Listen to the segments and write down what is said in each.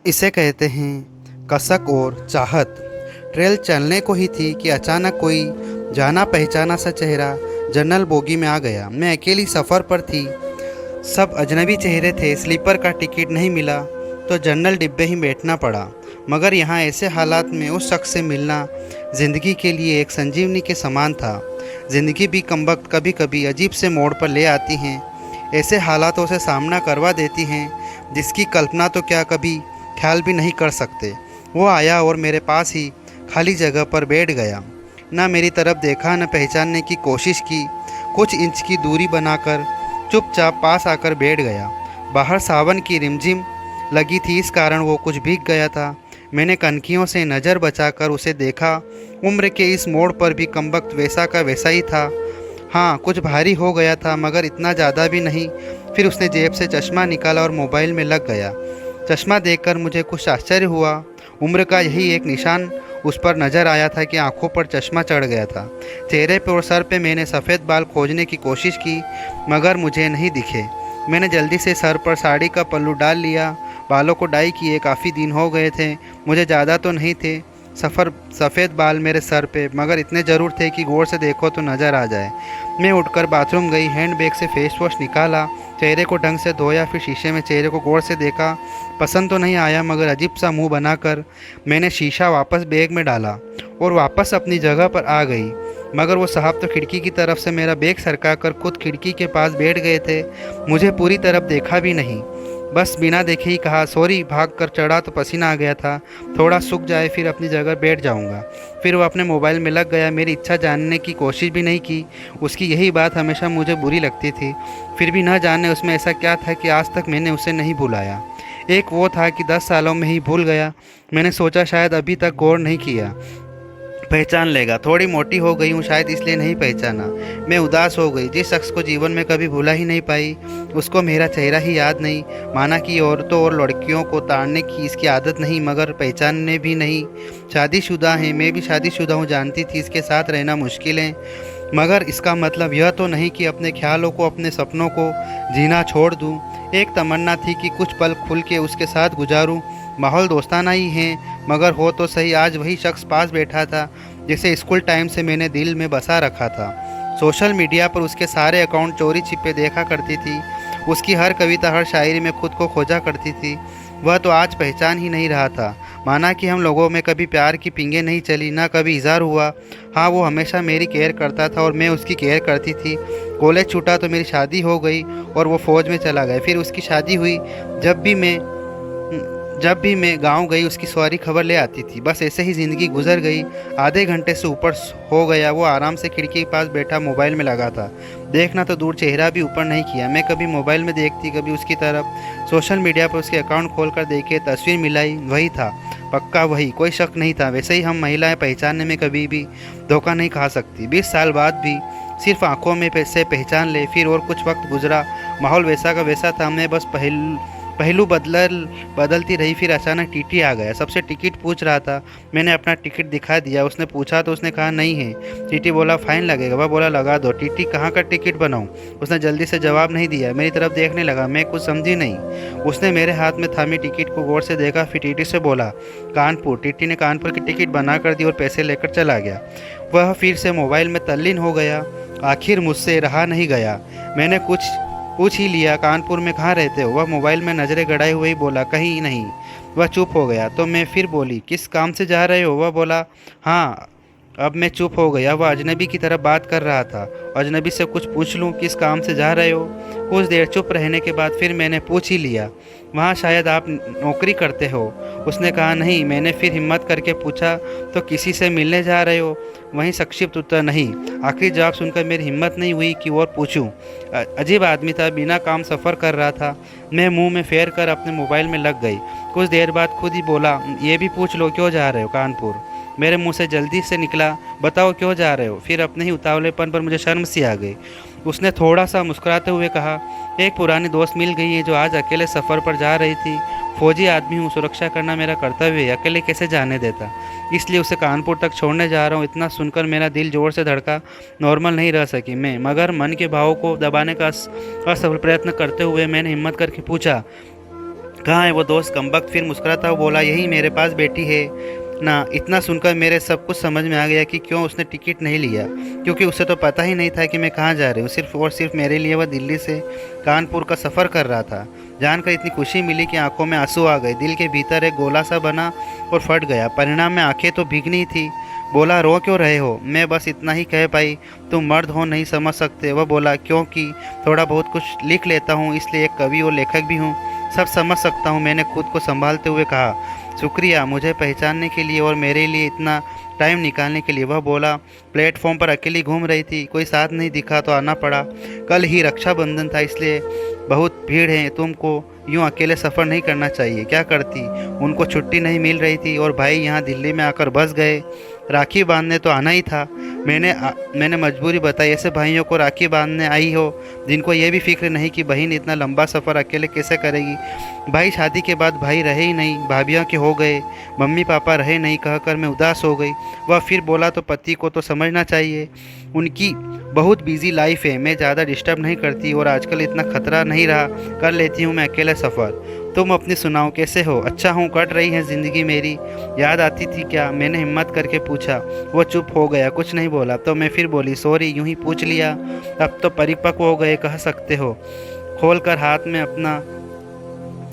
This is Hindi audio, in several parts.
इसे कहते हैं कसक और चाहत। ट्रेल चलने को ही थी कि अचानक कोई जाना पहचाना सा चेहरा जनरल बोगी में आ गया। मैं अकेली सफ़र पर थी, सब अजनबी चेहरे थे। स्लीपर का टिकट नहीं मिला तो जनरल डिब्बे ही बैठना पड़ा। मगर यहाँ ऐसे हालात में उस शख्स से मिलना ज़िंदगी के लिए एक संजीवनी के समान था। ज़िंदगी भी कमबख्त कभी कभी अजीब से मोड़ पर ले आती हैं, ऐसे हालातों से सामना करवा देती हैं जिसकी कल्पना तो क्या कभी ख्याल भी नहीं कर सकते। वो आया और मेरे पास ही खाली जगह पर बैठ गया। ना मेरी तरफ देखा, न पहचानने की कोशिश की। कुछ इंच की दूरी बनाकर चुपचाप पास आकर बैठ गया। बाहर सावन की रिमझिम लगी थी, इस कारण वो कुछ भीग गया था। मैंने कनखियों से नज़र बचाकर उसे देखा। उम्र के इस मोड़ पर भी कमबख्त वैसा का वैसा ही था। हाँ, कुछ भारी हो गया था मगर इतना ज़्यादा भी नहीं। फिर उसने जेब से चश्मा निकाला और मोबाइल में लग गया। चश्मा देखकर मुझे कुछ आश्चर्य हुआ। उम्र का यही एक निशान उस पर नज़र आया था कि आंखों पर चश्मा चढ़ गया था। चेहरे पर और सर पे मैंने सफ़ेद बाल खोजने की कोशिश की मगर मुझे नहीं दिखे। मैंने जल्दी से सर पर साड़ी का पल्लू डाल लिया। बालों को डाई किए काफ़ी दिन हो गए थे, मुझे ज़्यादा तो नहीं थे सफ़ेद बाल मेरे सर पे, मगर इतने ज़रूर थे कि गौर से देखो तो नज़र आ जाए। मैं उठकर बाथरूम गई, हैंडबैग से फेस वॉश निकाला, चेहरे को ढंग से धोया, फिर शीशे में चेहरे को गौर से देखा। पसंद तो नहीं आया मगर अजीब सा मुंह बनाकर मैंने शीशा वापस बैग में डाला और वापस अपनी जगह पर आ गई। मगर वो साहब तो खिड़की की तरफ से मेरा बैग सरकाकर खुद खिड़की के पास बैठ गए थे। मुझे पूरी तरफ देखा भी नहीं, बस बिना देखे ही कहा सॉरी। भाग कर चढ़ा तो पसीना आ गया था, थोड़ा सूख जाए फिर अपनी जगह बैठ जाऊंगा। फिर वो अपने मोबाइल में लग गया। मेरी इच्छा जानने की कोशिश भी नहीं की। उसकी यही बात हमेशा मुझे बुरी लगती थी। फिर भी न जाने उसमें ऐसा क्या था कि आज तक मैंने उसे नहीं भुलाया। एक वो था कि 10 सालों में ही भूल गया। मैंने सोचा शायद अभी तक गौर नहीं किया, पहचान लेगा। थोड़ी मोटी हो गई हूँ शायद इसलिए नहीं पहचाना। मैं उदास हो गई। जिस शख्स को जीवन में कभी भूला ही नहीं पाई उसको मेरा चेहरा ही याद नहीं। माना कि औरतों और लड़कियों को ताड़ने की इसकी आदत नहीं मगर पहचानने भी नहीं। शादीशुदा है, मैं भी शादीशुदा हूँ, जानती थी इसके साथ रहना मुश्किल है। मगर इसका मतलब यह तो नहीं कि अपने ख्यालों को, अपने सपनों को जीना छोड़ दूँ। एक तमन्ना थी कि कुछ पल खुल के उसके साथ गुजारूँ। माहौल दोस्ताना ही है मगर हो तो सही। आज वही शख्स पास बैठा था जिसे स्कूल टाइम से मैंने दिल में बसा रखा था। सोशल मीडिया पर उसके सारे अकाउंट चोरी छिपे देखा करती थी। उसकी हर कविता, हर शायरी में खुद को खोजा करती थी। वह तो आज पहचान ही नहीं रहा था। माना कि हम लोगों में कभी प्यार की पिंगे नहीं चली, ना कभी इज़हार हुआ। हाँ, वो हमेशा मेरी केयर करता था और मैं उसकी केयर करती थी। कॉलेज छूटा तो मेरी शादी हो गई और वो फ़ौज में चला गया। फिर उसकी शादी हुई। जब भी मैं गांव गई उसकी सॉरी खबर ले आती थी। बस ऐसे ही ज़िंदगी गुजर गई। आधे घंटे से ऊपर हो गया। वो आराम से खिड़की के पास बैठा मोबाइल में लगा था। देखना तो दूर, चेहरा भी ऊपर नहीं किया। मैं कभी मोबाइल में देखती, कभी उसकी तरफ। सोशल मीडिया पर उसके अकाउंट खोलकर देखे, तस्वीर मिलाई, वही था, पक्का वही, कोई शक नहीं था। वैसे ही हम महिलाएं पहचानने में कभी भी धोखा नहीं खा सकती। 20 साल बाद भी सिर्फ आंखों में से पहचान ले। फिर और कुछ वक्त गुजरा, माहौल वैसा का वैसा था। मैं बस पहलू बदलती रही। फिर अचानक टीटी आ गया। सबसे टिकट पूछ रहा था। मैंने अपना टिकट दिखा दिया। उसने पूछा तो उसने कहा नहीं है। टीटी बोला फाइन लगेगा। वह बोला लगा दो। टीटी कहाँ का टिकट बनाऊँ? उसने जल्दी से जवाब नहीं दिया। मेरी तरफ देखने लगा। मैं कुछ समझी नहीं। उसने मेरे हाथ में थामी टिकट को गौर से देखा, फिर टीटी से बोला कानपुर। टीटी ने कानपुर की टिकट बना कर दी और पैसे लेकर चला गया। वह फिर से मोबाइल में तल्लीन हो गया। आखिर मुझसे रहा नहीं गया। मैंने कुछ पूछ ही लिया, कानपुर में कहाँ रहते हो? वह मोबाइल में नज़रें गड़ाए हुए ही बोला कहीं नहीं। वह चुप हो गया तो मैं फिर बोली किस काम से जा रहे हो? वह बोला हाँ। अब मैं चुप हो गया। वह अजनबी की तरह बात कर रहा था। अजनबी से कुछ पूछ लूँ किस काम से जा रहे हो? कुछ देर चुप रहने के बाद फिर मैंने पूछ ही लिया वहाँ शायद आप नौकरी करते हो? उसने कहा नहीं। मैंने फिर हिम्मत करके पूछा तो किसी से मिलने जा रहे हो? वहीं संक्षिप्त उत्तर नहीं। आखिरी जवाब सुनकर मेरी हिम्मत नहीं हुई कि और पूछूं। अजीब आदमी था, बिना काम सफ़र कर रहा था। मैं मुंह में फेर कर अपने मोबाइल में लग गई। कुछ देर बाद खुद ही बोला ये भी पूछ लो क्यों जा रहे हो कानपुर? मेरे मुंह से जल्दी से निकला बताओ क्यों जा रहे हो? फिर अपने ही उतावलेपन पर मुझे शर्म सी आ गई। उसने थोड़ा सा मुस्कुराते हुए कहा एक पुरानी दोस्त मिल गई है जो आज अकेले सफ़र पर जा रही थी। फौजी आदमी हूँ, सुरक्षा करना मेरा कर्तव्य है, अकेले कैसे जाने देता, इसलिए उसे कानपुर तक छोड़ने जा रहा हूँ। इतना सुनकर मेरा दिल जोर से धड़का। नॉर्मल नहीं रह सकी मैं, मगर मन के भावों को दबाने का असफल प्रयत्न करते हुए मैंने हिम्मत करके पूछा कहाँ है वो दोस्त कमबख्त। फिर मुस्कुराता हुआ बोला, यही मेरे पास बैठी है ना। इतना सुनकर मेरे सब कुछ समझ में आ गया कि क्यों उसने टिकट नहीं लिया, क्योंकि उसे तो पता ही नहीं था कि मैं कहाँ जा रही हूँ। सिर्फ और सिर्फ मेरे लिए वह दिल्ली से कानपुर का सफ़र कर रहा था। जानकर इतनी खुशी मिली कि आंखों में आंसू आ गए। दिल के भीतर एक गोला सा बना और फट गया। परिणाम में आंखें तो भीगनी ही थी। बोला, रो क्यों रहे हो? मैं बस इतना ही कह पाई, तुम मर्द हो नहीं समझ सकते। वह बोला, क्योंकि थोड़ा बहुत कुछ लिख लेता हूँ, इसलिए एक कवि और लेखक भी हूँ, सब समझ सकता हूँ। मैंने खुद को संभालते हुए कहा, शुक्रिया मुझे पहचानने के लिए और मेरे लिए इतना टाइम निकालने के लिए। वह बोला, प्लेटफॉर्म पर अकेली घूम रही थी, कोई साथ नहीं दिखा तो आना पड़ा। कल ही रक्षाबंधन था, इसलिए बहुत भीड़ है, तुमको यूँ अकेले सफ़र नहीं करना चाहिए। क्या करती, उनको छुट्टी नहीं मिल रही थी और भाई यहाँ दिल्ली में आकर बस गए। राखी बांधने तो आना ही था। मैंने मजबूरी बताई। ऐसे भाइयों को राखी बांधने आई हो जिनको ये भी फिक्र नहीं कि बहन इतना लंबा सफ़र अकेले कैसे करेगी। भाई शादी के बाद भाई रहे ही नहीं, भाभियों के हो गए, मम्मी पापा रहे नहीं, कहकर मैं उदास हो गई। वह फिर बोला, तो पति को तो समझना चाहिए, उनकी बहुत बिजी लाइफ है, मैं ज़्यादा डिस्टर्ब नहीं करती और आजकल इतना खतरा नहीं रहा, कर लेती हूँ मैं अकेले सफ़र। तुम अपनी सुनाओ, कैसे हो? अच्छा हूँ, कट रही है ज़िंदगी मेरी। याद आती थी क्या? मैंने हिम्मत करके पूछा। वो चुप हो गया, कुछ नहीं बोला। तो मैं फिर बोली, सॉरी, यूं ही पूछ लिया। अब तो परिपक्व हो गए कह सकते हो। खोलकर हाथ में अपना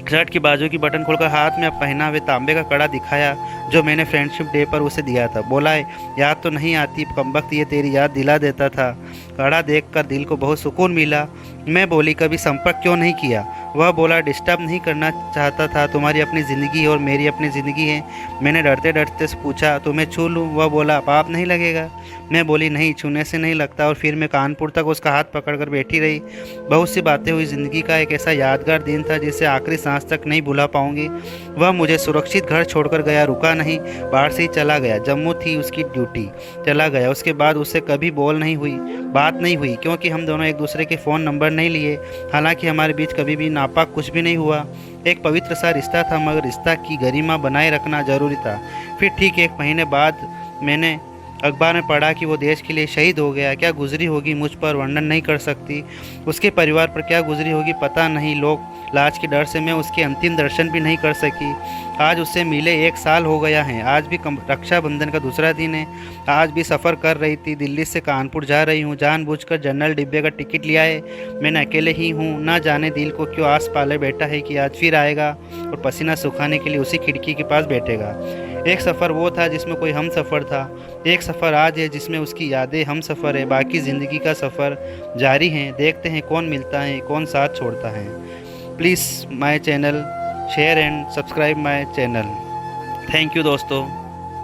शर्ट की बाजू की बटन खोलकर हाथ में पहना हुए तांबे का कड़ा दिखाया जो मैंने फ्रेंडशिप डे पर उसे दिया था। बोला, याद तो नहीं आती कमबख्त, ये तेरी याद दिला देता था। कड़ा देखकर दिल को बहुत सुकून मिला। मैं बोली, कभी संपर्क क्यों नहीं किया? वह बोला, डिस्टर्ब नहीं करना चाहता था, तुम्हारी अपनी ज़िंदगी और मेरी अपनी ज़िंदगी है। मैंने डरते डरते से पूछा, तुम्हें छू लूँ? वह बोला, पाप नहीं लगेगा? मैं बोली, नहीं, छूने से नहीं लगता। और फिर मैं कानपुर तक उसका हाथ पकड़कर बैठी रही। बहुत सी बातें हुई। ज़िंदगी का एक ऐसा यादगार दिन था जिसे आखिरी सांस तक नहीं भुला पाऊंगी। वह मुझे सुरक्षित घर छोड़कर गया, रुका नहीं, बाहर से ही चला गया। जम्मू थी उसकी ड्यूटी, चला गया। उसके बाद उससे कभी बात नहीं हुई, क्योंकि हम दोनों एक दूसरे के फ़ोन नंबर नहीं लिए। हालांकि हमारे बीच कभी भी नापाक कुछ भी नहीं हुआ। एक पवित्र सा रिश्ता था, मगर रिश्ता की गरिमा बनाए रखना जरूरी था। फिर ठीक 1 महीने बाद मैंने अखबार में पढ़ा कि वो देश के लिए शहीद हो गया। क्या गुजरी होगी मुझ पर वर्णन नहीं कर सकती, उसके परिवार पर क्या गुजरी होगी पता नहीं। लोग लाज के डर से मैं उसके अंतिम दर्शन भी नहीं कर सकी। आज उससे मिले 1 साल हो गया है। आज भी रक्षाबंधन का दूसरा दिन है। आज भी सफ़र कर रही थी, दिल्ली से कानपुर जा रही हूँ। जानबूझकर जनरल डिब्बे का टिकट लिया है। मैंने अकेले ही हूँ, ना जाने दिल को क्यों आस पाले बैठा है कि आज फिर आएगा और पसीना सुखाने के लिए उसी खिड़की के पास बैठेगा। एक सफ़र वो था जिसमें कोई हम सफ़र था, एक सफ़र आज है जिसमें उसकी यादें हम सफ़र है। बाकी ज़िंदगी का सफ़र जारी है। देखते हैं कौन मिलता है, कौन साथ छोड़ता है। Please my channel share and subscribe my channel. Thank you दोस्तों।